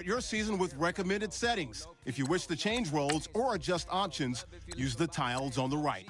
Your season with recommended settings. If you wish to change roles or adjust options, use the tiles on the right.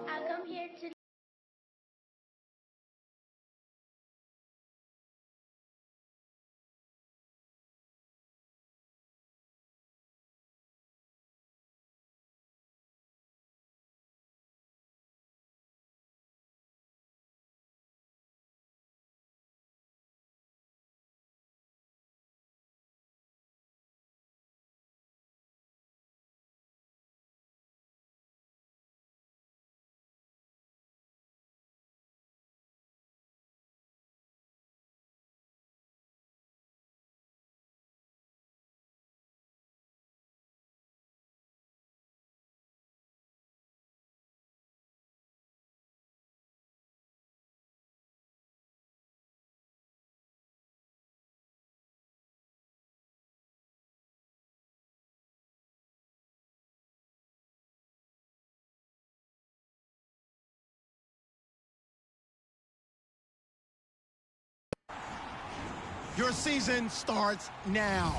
I come here to Your season starts now.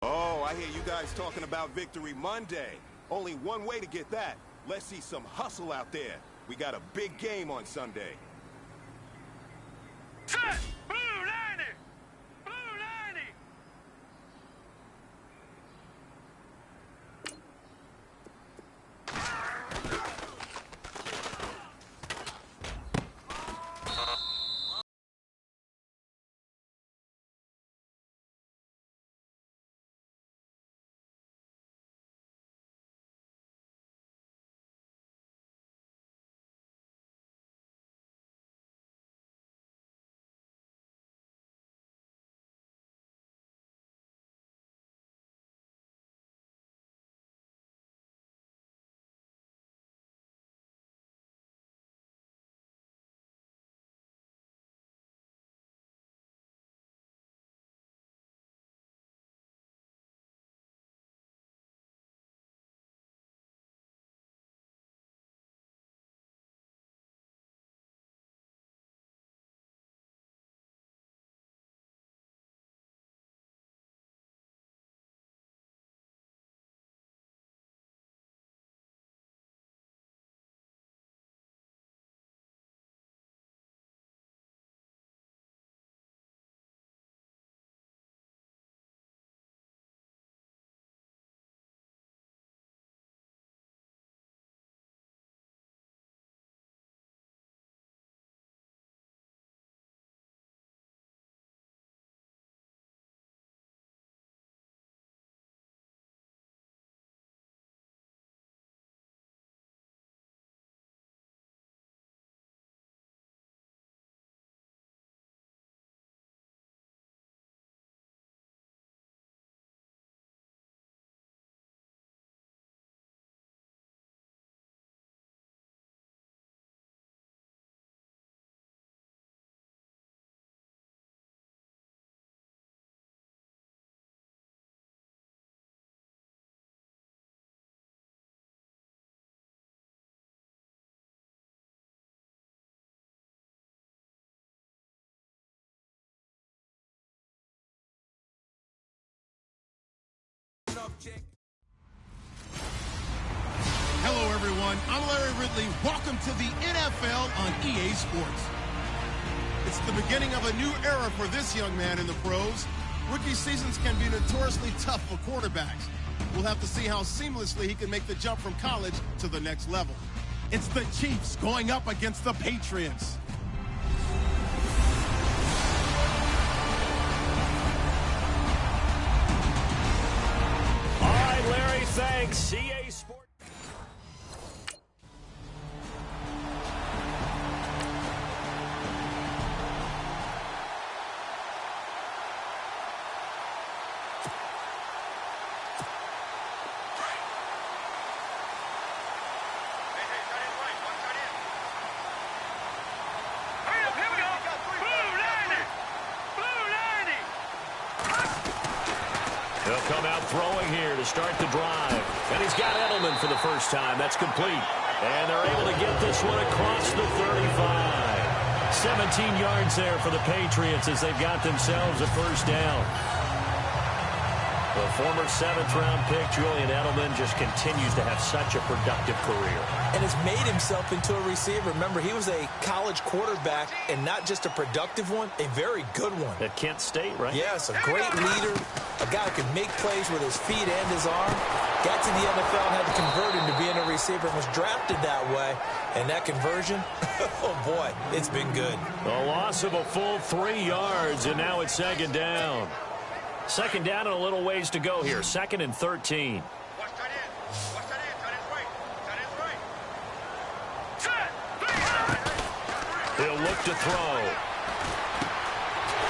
Oh, I hear you guys talking about Victory Monday. Only one way to get that. Let's see some hustle out there. We got a big game on Sunday. Set! Blue 90! Blue 90! Hello, everyone. I'm Larry Ridley. Welcome to the NFL on EA Sports. It's the beginning of a new era for this young man in the pros. Rookie seasons can be notoriously tough for quarterbacks. We'll have to see how seamlessly he can make the jump from college to the next level. It's the Chiefs going up against the Patriots. All right, Larry, thanks. CA Sports. He'll come out throwing here to start the drive. And he's got Edelman for the first time. That's complete. And they're able to get this one across the 35. 17 yards there for the Patriots as they've got themselves a first down. The former 7th-round pick, Julian Edelman, just continues to have such a productive career. And has made himself into a receiver. Remember, he was a college quarterback, and not just a productive one, a very good one. At Kent State, right? Yes, a great leader, a guy who can make plays with his feet and his arm. Got to the NFL and had to convert into being a receiver and was drafted that way. And that conversion, oh boy, it's been good. A loss of a full 3 yards, and now it's second down. Second down and a little ways to go here. 2nd and 13. He'll look to throw.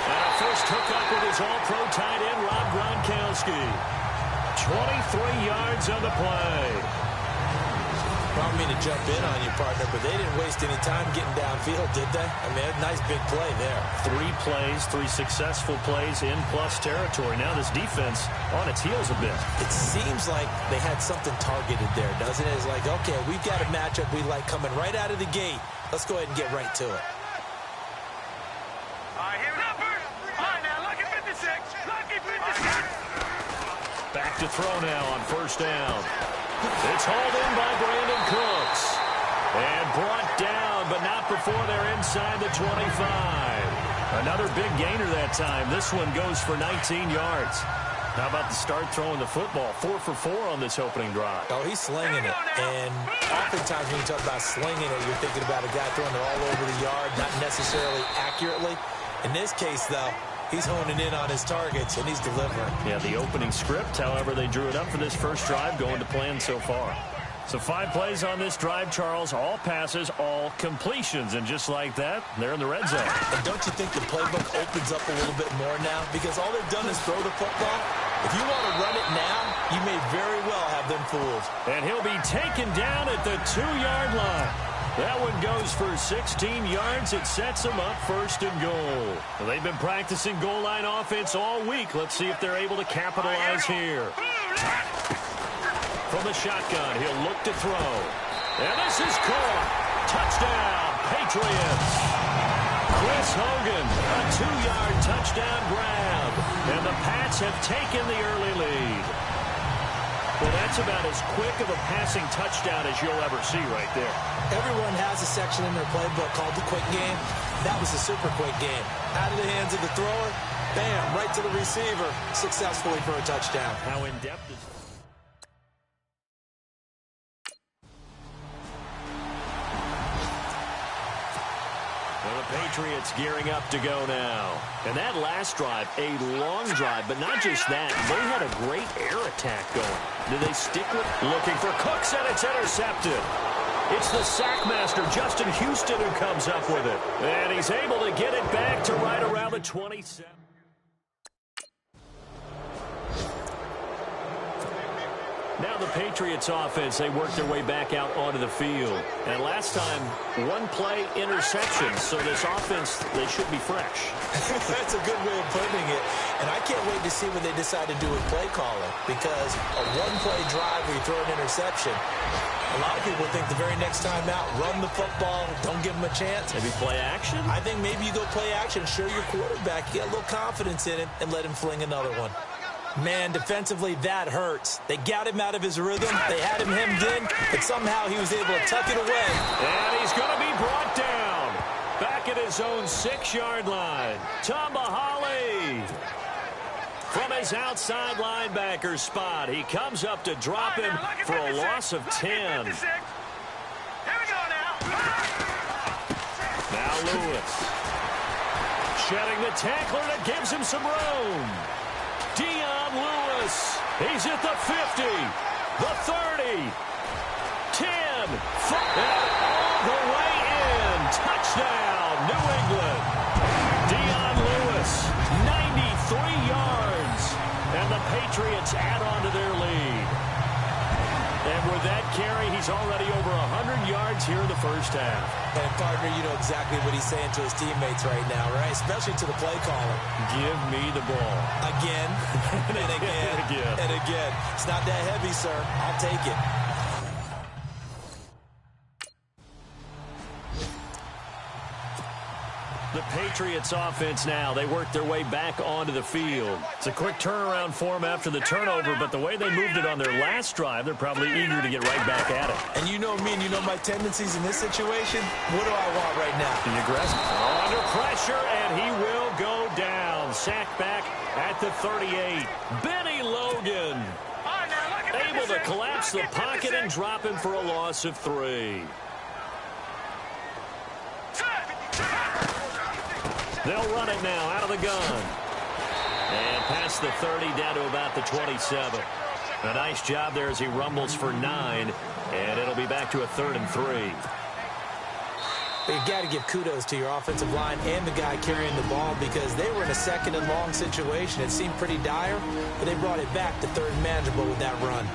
And a first hookup with his all-pro tight end, Rob Gronkowski. 23 yards on the play. I don't mean to jump in on you, partner, but they didn't waste any time getting downfield, did they? I mean, a nice big play there. 3 plays, 3 successful plays in plus territory. Now this defense on its heels a bit. It seems like they had something targeted there, doesn't it? It's like, okay, we've got a matchup we like coming right out of the gate. Let's go ahead and get right to it. All right, here we go. All right, now, lucky 56. Lucky 56. Back to throw now on first down. It's hauled in by Brandon Cooks. And brought down, but not before they're inside the 25. Another big gainer that time. This one goes for 19 yards. How about the start throwing the football? 4 for 4 on this opening drive. Oh, he's slinging it. And oftentimes when you talk about slinging it, you're thinking about a guy throwing it all over the yard, not necessarily accurately. In this case, though, he's honing in on his targets, and he's delivering. Yeah, the opening script, however, they drew it up for this first drive, going to plan so far. So 5 plays on this drive, Charles. All passes, all completions. And just like that, they're in the red zone. And don't you think the playbook opens up a little bit more now? Because all they've done is throw the football. If you want to run it now, you may very well have them fooled. And he'll be taken down at the 2-yard line. That one goes for 16 yards. It sets them up first and goal. Well, they've been practicing goal line offense all week. Let's see if they're able to capitalize here. From the shotgun, he'll look to throw. And this is caught. Touchdown, Patriots. Chris Hogan, a 2-yard touchdown grab. And the Pats have taken the early lead. Well, that's about as quick of a passing touchdown as you'll ever see right there. Everyone has a section in their playbook called the quick game. That was a super quick game. Out of the hands of the thrower, bam, right to the receiver, successfully for a touchdown. How in-depth is... Well, the Patriots gearing up to go now. And that last drive, a long drive, but not just that. They had a great air attack going. Do they stick with looking for Cooks, and it's intercepted. It's the sackmaster, Justin Houston, who comes up with it. And he's able to get it back to right around the 27. Now the Patriots offense, they work their way back out onto the field. And last time, 1-play interception. So this offense, they should be fresh. That's a good way of putting it. And I can't wait to see what they decide to do with play calling. Because a 1-play drive where you throw an interception, a lot of people think the very next time out, run the football, don't give them a chance. Maybe play action? I think maybe you go play action, show your quarterback, get a little confidence in him, and let him fling another one. Man, defensively, that hurts. They got him out of his rhythm. They had him hemmed in, but somehow he was able to tuck it away. And he's going to be brought down. Back at his own 6-yard line. Tomahali. From his outside linebacker spot, he comes up to drop him for a loss of 10. Now Lewis. Shedding the tackler that gives him some room. Dion Lewis. He's at the 50, the 30, 10, 5, and all the way in. Touchdown, New England. Dion Lewis, 93 yards. And the Patriots add on to their lead. And with that carry, he's already over 100 yards here in the first half. And, partner, you know exactly what he's saying to his teammates right now, right? Especially to the play caller. Give me the ball. Again, and again, and again. It's not that heavy, sir. I'll take it. The Patriots offense now, they work their way back onto the field. It's a quick turnaround for them after the turnover, but the way they moved it on their last drive, they're probably eager to get right back at it. And you know me and you know my tendencies in this situation. What do I want right now? The aggressive. Under pressure, and he will go down. Sacked back at the 38. Benny Logan able to collapse the pocket and drop him for a loss of 3. They'll run it now out of the gun. And past the 30 down to about the 27. A nice job there as he rumbles for 9. And it'll be back to a 3rd and 3. But you've got to give kudos to your offensive line and the guy carrying the ball because they were in a 2nd and long situation. It seemed pretty dire, but they brought it back to 3rd and manageable with that run.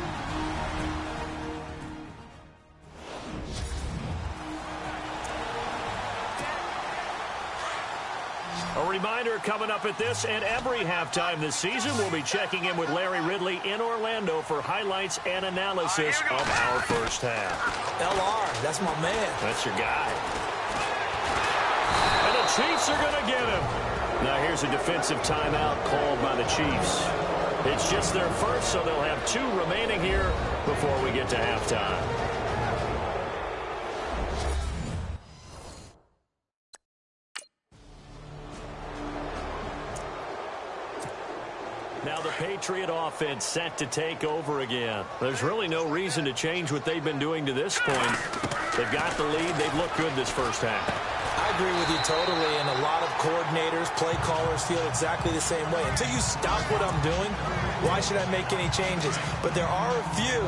A reminder coming up at this and every halftime this season, we'll be checking in with Larry Ridley in Orlando for highlights and analysis of our first half. LR, that's my man. That's your guy. And the Chiefs are going to get him. Now here's a defensive timeout called by the Chiefs. It's just their first, so they'll have 2 remaining here before we get to halftime. Now the Patriot offense set to take over again. There's really no reason to change what they've been doing to this point. They've got the lead. They've looked good this first half. I agree with you totally, and a lot of coordinators, play callers feel exactly the same way. Until you stop what I'm doing, why should I make any changes? But there are a few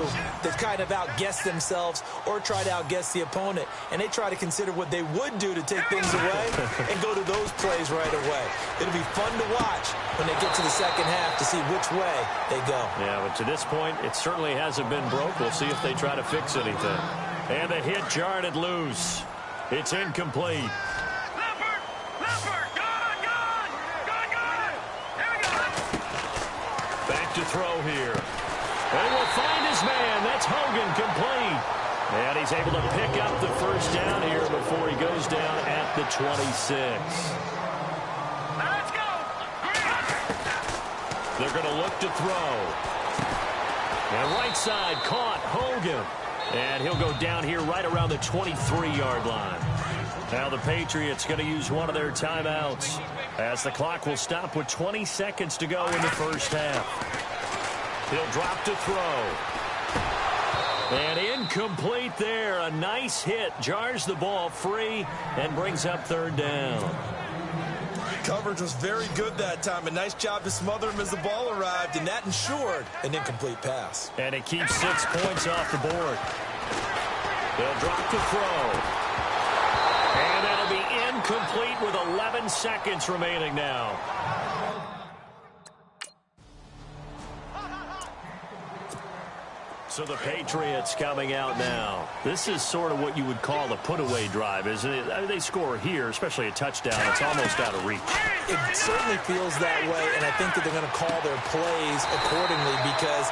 that kind of outguess themselves or try to outguess the opponent, and they try to consider what they would do to take things away and go to those plays right away. It'll be fun to watch when they get to the second half to see which way they go. Yeah, but to this point, it certainly hasn't been broke. We'll see if they try to fix anything. And the hit jarred it loose. It's incomplete. Back to throw here. And will find his man. That's Hogan, complete. And he's able to pick up the first down here before he goes down at the 26. Let's go. They're going to look to throw. And right side caught Hogan. And he'll go down here right around the 23-yard line. Now the Patriots going to use one of their timeouts as the clock will stop with 20 seconds to go in the first half. He'll drop to throw. And incomplete there. A nice hit. Jars the ball free and brings up third down. Coverage was very good that time. A nice job to smother him as the ball arrived, and that ensured an incomplete pass. And it keeps 6 points off the board. They'll drop to throw. And that'll be incomplete with 11 seconds remaining now. So the Patriots coming out now. This is sort of what you would call a put-away drive, isn't it? I mean, they score here, especially a touchdown. It's almost out of reach. It certainly feels that way, and I think that they're going to call their plays accordingly because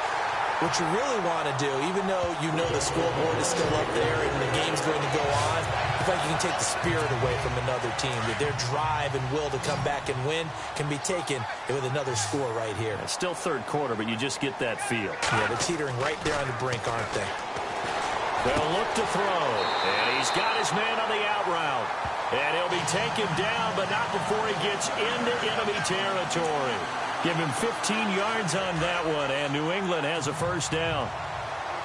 what you really want to do, even though you know the scoreboard is still up there and the game's going to go on, I feel like you can take the spirit away from another team. That their drive and will to come back and win can be taken with another score right here. It's still third quarter, but you just get that feel. Yeah, they're teetering right there on the brink, aren't they? They'll look to throw, and he's got his man on the out route. And he'll be taken down, but not before he gets into enemy territory. Give him 15 yards on that one, and New England has a first down.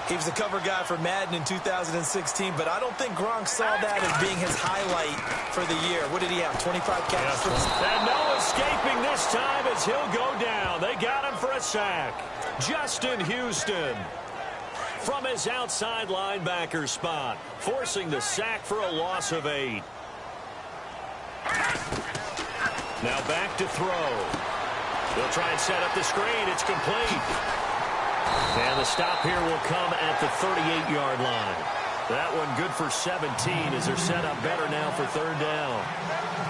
He was the cover guy for Madden in 2016, but I don't think Gronk saw that as being his highlight for the year. What did he have, 25 catches? And no escaping this time as he'll go down. They got him for a sack. Justin Houston from his outside linebacker spot, forcing the sack for a loss of 8. Now back to throw. They'll try and set up the screen. It's complete. And the stop here will come at the 38-yard line. That one good for 17 as they're set up better now for third down.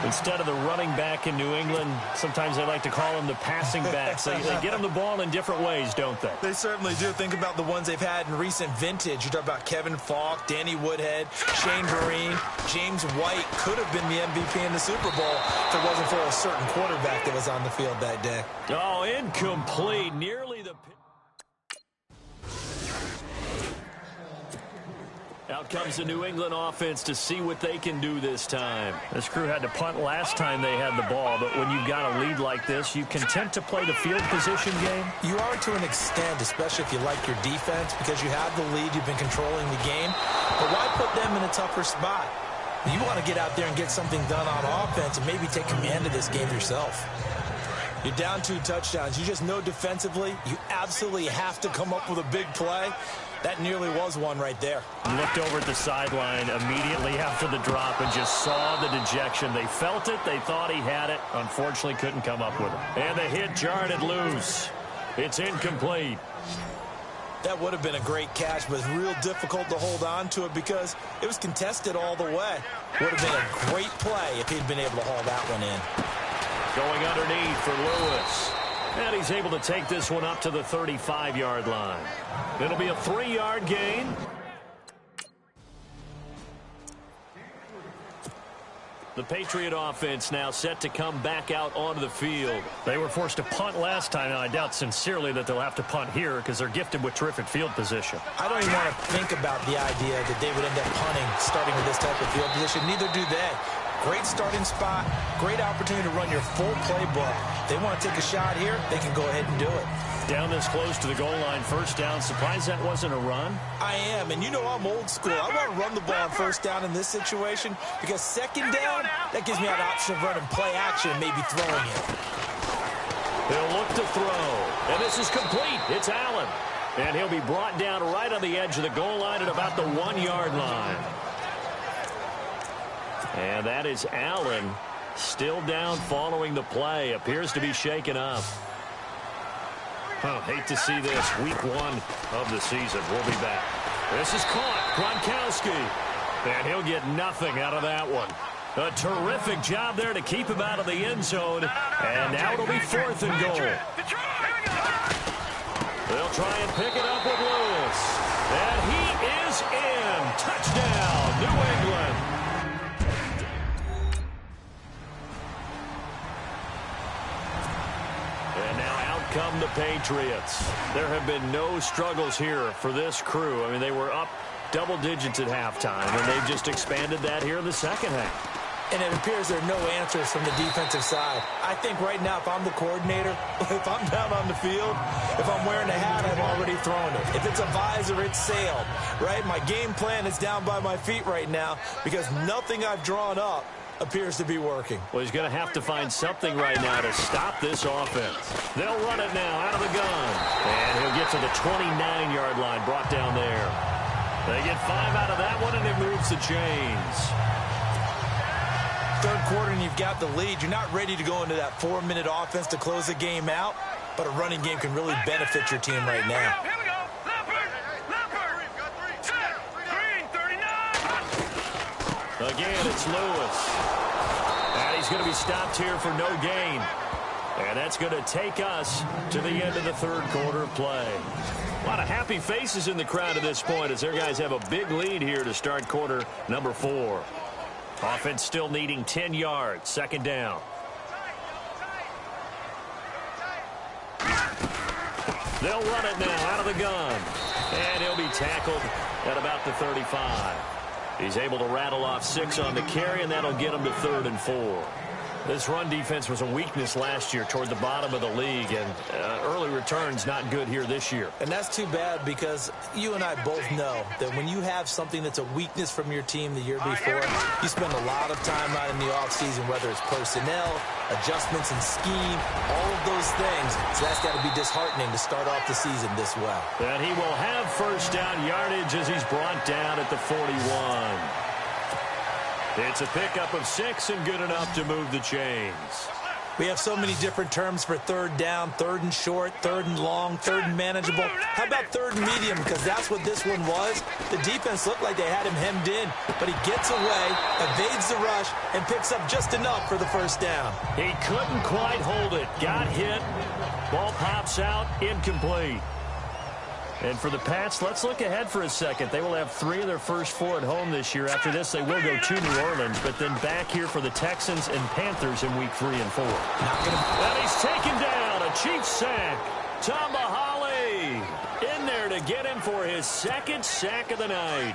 Instead of the running back in New England, sometimes they like to call them the passing backs. They get them the ball in different ways, don't they? They certainly do. Think about the ones they've had in recent vintage. You talk about Kevin Falk, Danny Woodhead, Shane Vereen, James White could have been the MVP in the Super Bowl if it wasn't for a certain quarterback that was on the field that day. Oh, incomplete. Nearly the... Out comes the New England offense to see what they can do this time. This crew had to punt last time they had the ball, but when you've got a lead like this, you content to play the field position game? You are to an extent, especially if you like your defense, because you have the lead, you've been controlling the game. But why put them in a tougher spot? You want to get out there and get something done on offense and maybe take command of this game yourself. You're down 2 touchdowns. You just know defensively you absolutely have to come up with a big play. That nearly was one right there. Looked over at the sideline immediately after the drop and just saw the dejection. They felt it. They thought he had it. Unfortunately, couldn't come up with it. And the hit jarred it loose. It's incomplete. That would have been a great catch, but it's real difficult to hold on to it because it was contested all the way. Would have been a great play if he'd been able to haul that one in. Going underneath for Lewis. And he's able to take this one up to the 35-yard line. It'll be a 3-yard gain. The Patriot offense now set to come back out onto the field. They were forced to punt last time, and I doubt sincerely that they'll have to punt here because they're gifted with terrific field position. I don't even want to think about the idea that they would end up punting starting with this type of field position. Neither do they. Great starting spot, great opportunity to run your full playbook. They want to take a shot here, they can go ahead and do it. Down this close to the goal line, first down. Surprised that wasn't a run? I am, and you know I'm old school. I want to run the ball on first down in this situation because second down, that gives me an option of running play action and maybe throwing it. He'll look to throw, and this is complete. It's Allen, and he'll be brought down right on the edge of the goal line at about the 1-yard line. And that is Allen, still down following the play. Appears to be shaken up. Oh, hate to see this. Week 1 of the season. We'll be back. This is caught. Gronkowski. And he'll get nothing out of that one. A terrific job there to keep him out of the end zone. And now it'll be 4th and goal. They'll try and pick it up with Lewis. And he is in. Touchdown, New England. And now out come the Patriots. There have been no struggles here for this crew. I mean, they were up double digits at halftime, and they've just expanded that here in the second half. And it appears there are no answers from the defensive side. I think right now, if I'm the coordinator, if I'm down on the field, if I'm wearing a hat, I've already thrown it. If it's a visor, it's sailed, right? My game plan is down by my feet right now because nothing I've drawn up appears to be working. Well, he's going to have to find something right now to stop this offense. They'll run it now out of the gun. And he'll get to the 29-yard line, brought down there. They get 5 out of that one, and it moves the chains. Third quarter, and you've got the lead. You're not ready to go into that 4-minute offense to close the game out, but a running game can really benefit your team right now. Here we go. Again, it's Lewis. And he's going to be stopped here for no gain. And that's going to take us to the end of the third quarter of play. A lot of happy faces in the crowd at this point as their guys have a big lead here to start quarter number 4. Offense still needing 10 yards. Second down. They'll run it now out of the gun. And he'll be tackled at about the 35. He's able to rattle off 6 on the carry, and that'll get him to 3rd and 4. This run defense was a weakness last year toward the bottom of the league, and early returns not good here this year. And that's too bad because you and I both know that when you have something that's a weakness from your team the year before, you spend a lot of time out in the offseason, whether it's personnel, adjustments in scheme, all of those things. So that's got to be disheartening to start off the season this well. And he will have first down yardage as he's brought down at the 41. It's a pickup of 6 and good enough to move the chains. We have so many different terms for third down, third and short, third and long, third and manageable. How about third and medium? Because that's what this one was. The defense looked like they had him hemmed in, but he gets away, evades the rush, and picks up just enough for the first down. He couldn't quite hold it. Got hit. Ball pops out. Incomplete. And for the Pats, let's look ahead for a second. They will have 3 of their first 4 at home this year. After this, they will go to New Orleans, but then back here for the Texans and Panthers in week 3 and 4. And he's taken down. A Chiefs sack. Tamba Hali in there to get him for his 2nd sack of the night.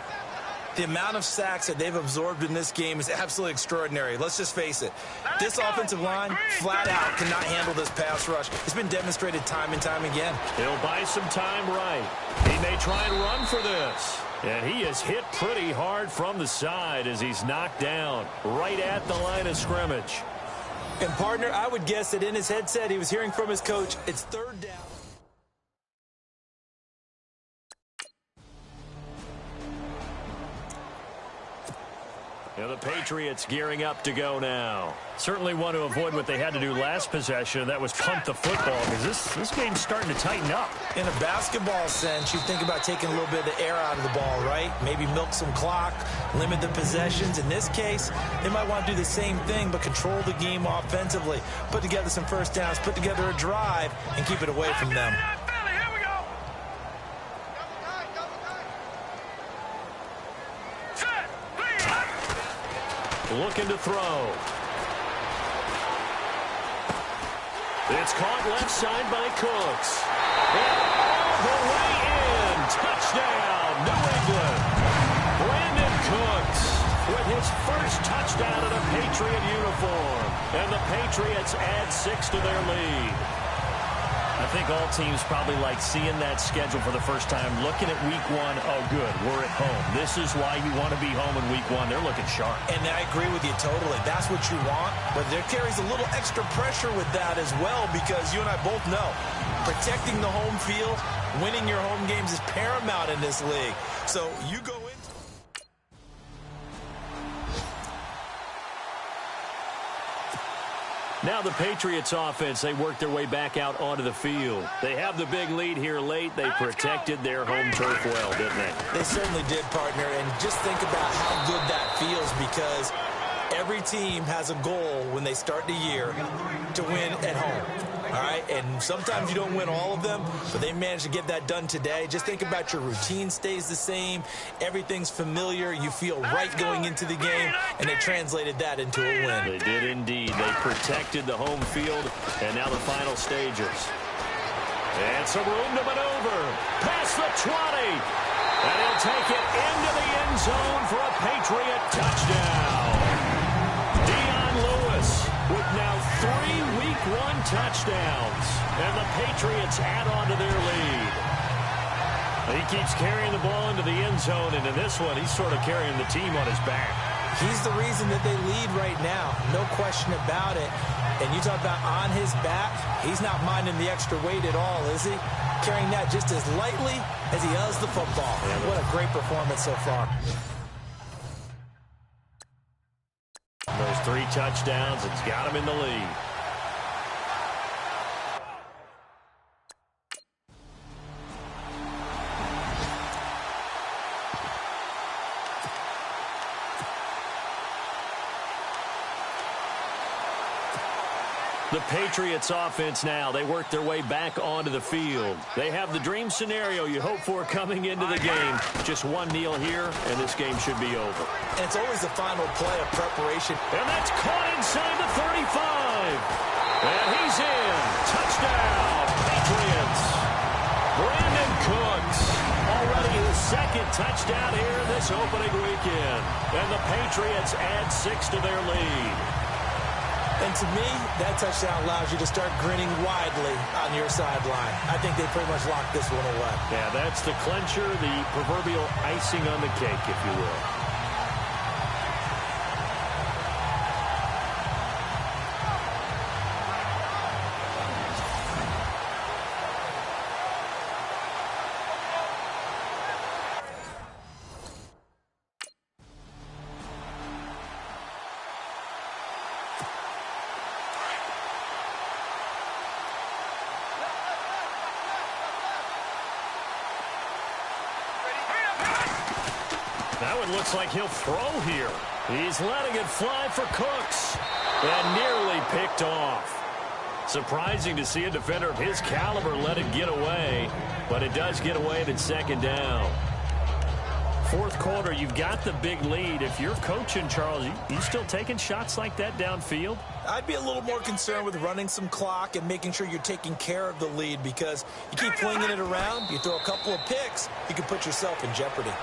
The amount of sacks that they've absorbed in this game is absolutely extraordinary. Let's just face it. This offensive line, flat out, cannot handle this pass rush. It's been demonstrated time and time again. He'll buy some time right. He may try and run for this. And he is hit pretty hard from the side as he's knocked down right at the line of scrimmage. And, partner, I would guess that in his headset he was hearing from his coach, it's third down. And the Patriots gearing up to go now. Certainly want to avoid what they had to do last possession. That was punt the football because this game's starting to tighten up. In a basketball sense, you think about taking a little bit of the air out of the ball, right? Maybe milk some clock, limit the possessions. In this case, they might want to do the same thing but control the game offensively. Put together some first downs, put together a drive, and keep it away from them. looking to throw. It's caught left side by Cooks. And all the way in. Touchdown, New England. Brandon Cooks with his first touchdown in a Patriot uniform. And the Patriots add 6 to their lead. I think all teams probably like seeing that schedule for the first time, looking at week 1. Oh, good, we're at home. This is why you want to be home in week 1. They're looking sharp. And I agree with you totally. That's what you want. But there carries a little extra pressure with that as well, because you and I both know protecting the home field, winning your home games is paramount in this league. So you go in. Now the Patriots offense, they work their way back out onto the field. They have the big lead here late. They protected their home turf well, didn't they? They certainly did, partner. And just think about how good that feels, because every team has a goal when they start the year to win at home. All right, and sometimes you don't win all of them, but they managed to get that done today. Just think about your routine stays the same. Everything's familiar. You feel right going into the game, and they translated that into a win. They did indeed. They protected the home field, and now the final stages. And some room to maneuver. Past the 20. And he'll take it into the end zone for a Patriot touchdown. With now 3 week 1 touchdowns. And the Patriots add on to their lead. He keeps carrying the ball into the end zone, and in this one, he's sort of carrying the team on his back. He's the reason that they lead right now. No question about it. And you talk about on his back, he's not minding the extra weight at all, is he? Carrying that just as lightly as he does the football. Yeah, what a great performance so far. Those 3 touchdowns, it's got him in the lead. The Patriots offense now, they work their way back onto the field. They have the dream scenario you hope for coming into the game. Just one kneel here, and this game should be over. And it's always the final play of preparation. And that's caught inside the 35. And he's in. Touchdown, Patriots. Brandon Cooks, already his 2nd touchdown here this opening weekend. And the Patriots add 6 to their lead. And to me, that touchdown allows you to start grinning widely on your sideline. I think they pretty much locked this one away. Yeah, that's the clincher, the proverbial icing on the cake, if you will. That one looks like he'll throw here. He's letting it fly for Cooks. And nearly picked off. Surprising to see a defender of his caliber let it get away. But it does get away, and it's 2nd down. 4th quarter, you've got the big lead. If you're coaching, Charles, you still taking shots like that downfield? I'd be a little more concerned with running some clock and making sure you're taking care of the lead, because you keep flinging it around, you throw a couple of picks, you can put yourself in jeopardy.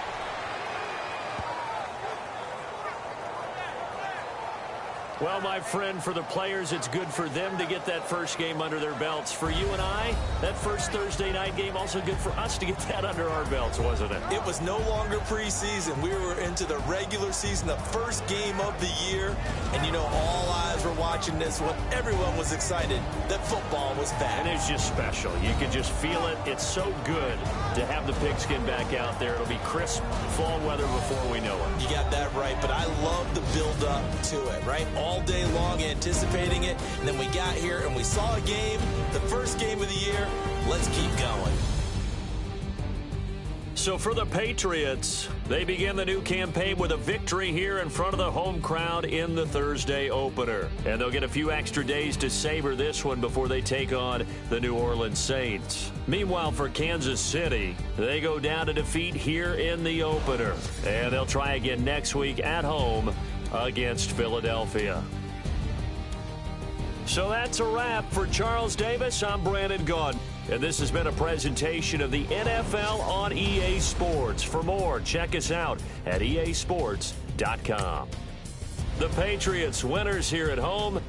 Well, my friend, for the players, it's good for them to get that first game under their belts. For you and I, that first Thursday night game, also good for us to get that under our belts, wasn't it? It was no longer preseason. We were into the regular season, the first game of the year. And, you know, all eyes were watching this one. Everyone was excited that football was back. And it's just special. You can just feel it. It's so good to have the pigskin back out there. It'll be crisp fall weather before we know it. You got that right, but I love the build-up to it, right? All day long anticipating it, and then we got here and we saw a game, the first game of the year. Let's keep going. So for the Patriots, they begin the new campaign with a victory here in front of the home crowd in the Thursday opener. And they'll get a few extra days to savor this one before they take on the New Orleans Saints. Meanwhile, for Kansas City, they go down to defeat here in the opener. And they'll try again next week at home against Philadelphia. So that's a wrap for Charles Davis. I'm Brandon Gaudin, and this has been a presentation of the NFL on EA Sports. For more, check us out at easports.com. The Patriots winners here at home,